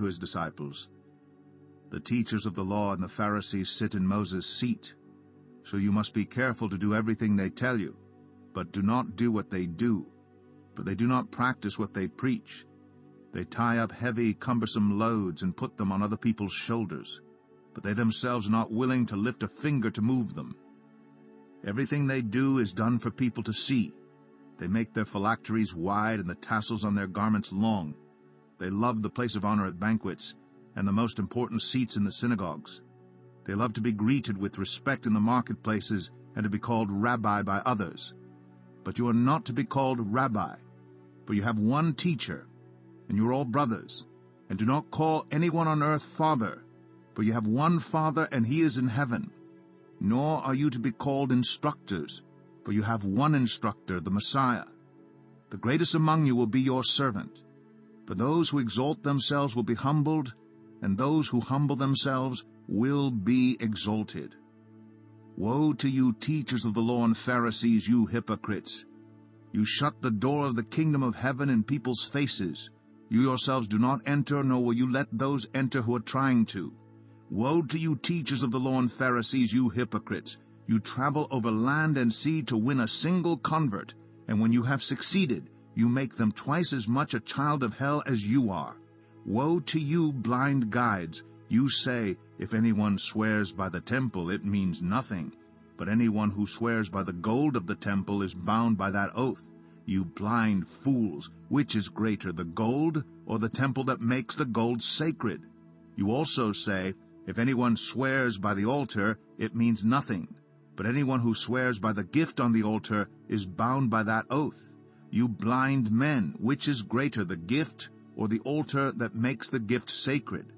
to his disciples, "The teachers of the law and the Pharisees sit in Moses' seat, so you must be careful to do everything they tell you, but do not do what they do, for they do not practice what they preach. They tie up heavy, cumbersome loads and put them on other people's shoulders, but they themselves are not willing to lift a finger to move them. Everything they do is done for people to see. They make their phylacteries wide and the tassels on their garments long. They love the place of honor at banquets and the most important seats in the synagogues. They love to be greeted with respect in the marketplaces and to be called rabbi by others. But you are not to be called rabbi, for you have one teacher, and you are all brothers. And do not call anyone on earth father, for you have one Father, and he is in heaven. Nor are you to be called instructors, for you have one instructor, the Messiah. The greatest among you will be your servant. For those who exalt themselves will be humbled, and those who humble themselves will be exalted. Woe to you, teachers of the law and Pharisees, you hypocrites! You shut the door of the kingdom of heaven in people's faces. You yourselves do not enter, nor will you let those enter who are trying to. Woe to you, teachers of the law and Pharisees, you hypocrites! You travel over land and sea to win a single convert, and when you have succeeded, you make them twice as much a child of hell as you are. Woe to you, blind guides! You say, if anyone swears by the temple, it means nothing, but anyone who swears by the gold of the temple is bound by that oath. You blind fools! Which is greater, the gold or the temple that makes the gold sacred? You also say, if anyone swears by the altar, it means nothing, but anyone who swears by the gift on the altar is bound by that oath. You blind men! Which is greater, the gift or the altar that makes the gift sacred?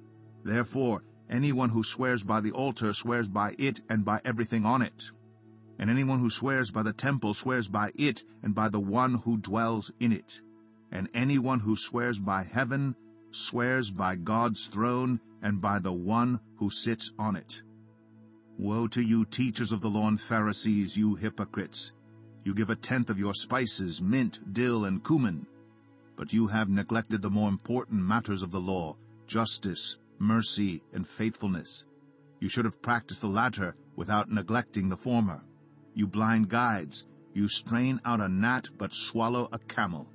Therefore, anyone who swears by the altar swears by it and by everything on it. And anyone who swears by the temple swears by it and by the one who dwells in it. And anyone who swears by heaven swears by God's throne and by the one who sits on it. Woe to you, teachers of the law and Pharisees, you hypocrites! You give a tenth of your spices, mint, dill, and cumin, but you have neglected the more important matters of the law, justice, mercy, and faithfulness. You should have practiced the latter without neglecting the former. You blind guides! You strain out a gnat but swallow a camel.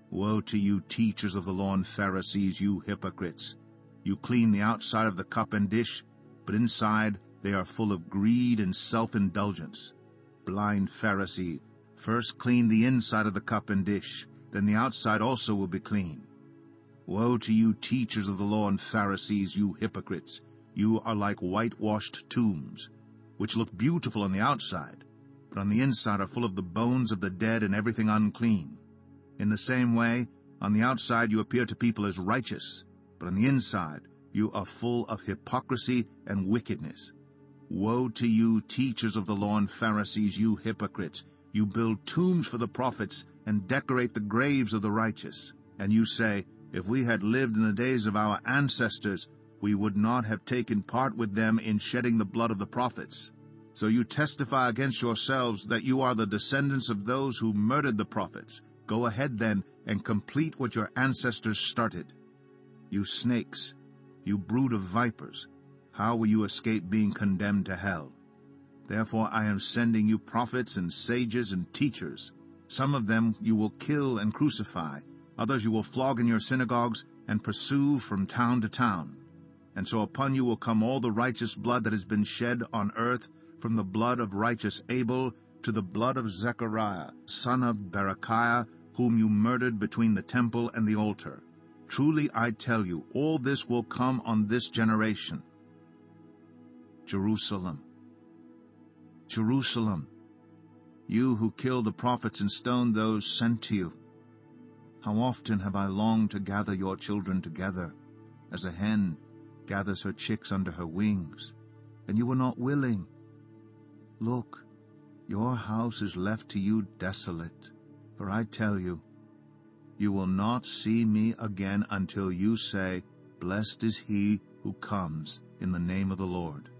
Woe to you, teachers of the law and Pharisees, you hypocrites! You clean the outside of the cup and dish, but inside they are full of greed and self-indulgence. Blind Pharisee, first clean the inside of the cup and dish, then the outside also will be clean. Woe to you, teachers of the law and Pharisees, you hypocrites! You are like whitewashed tombs, which look beautiful on the outside, but on the inside are full of the bones of the dead and everything unclean. In the same way, on the outside you appear to people as righteous, but on the inside you are full of hypocrisy and wickedness. Woe to you, teachers of the law and Pharisees, you hypocrites! You build tombs for the prophets and decorate the graves of the righteous. And you say, if we had lived in the days of our ancestors, we would not have taken part with them in shedding the blood of the prophets. So you testify against yourselves that you are the descendants of those who murdered the prophets. Go ahead then and complete what your ancestors started. You snakes, you brood of vipers, how will you escape being condemned to hell? Therefore I am sending you prophets and sages and teachers. Some of them you will kill and crucify, others you will flog in your synagogues and pursue from town to town. And so upon you will come all the righteous blood that has been shed on earth, from the blood of righteous Abel to the blood of Zechariah, son of Berechiah, whom you murdered between the temple and the altar. Truly I tell you, all this will come on this generation. Jerusalem, Jerusalem, you who killed the prophets and stoned those sent to you. How often have I longed to gather your children together, as a hen gathers her chicks under her wings, and you were not willing. Look, your house is left to you desolate, for I tell you, you will not see me again until you say, Blessed is he who comes in the name of the Lord.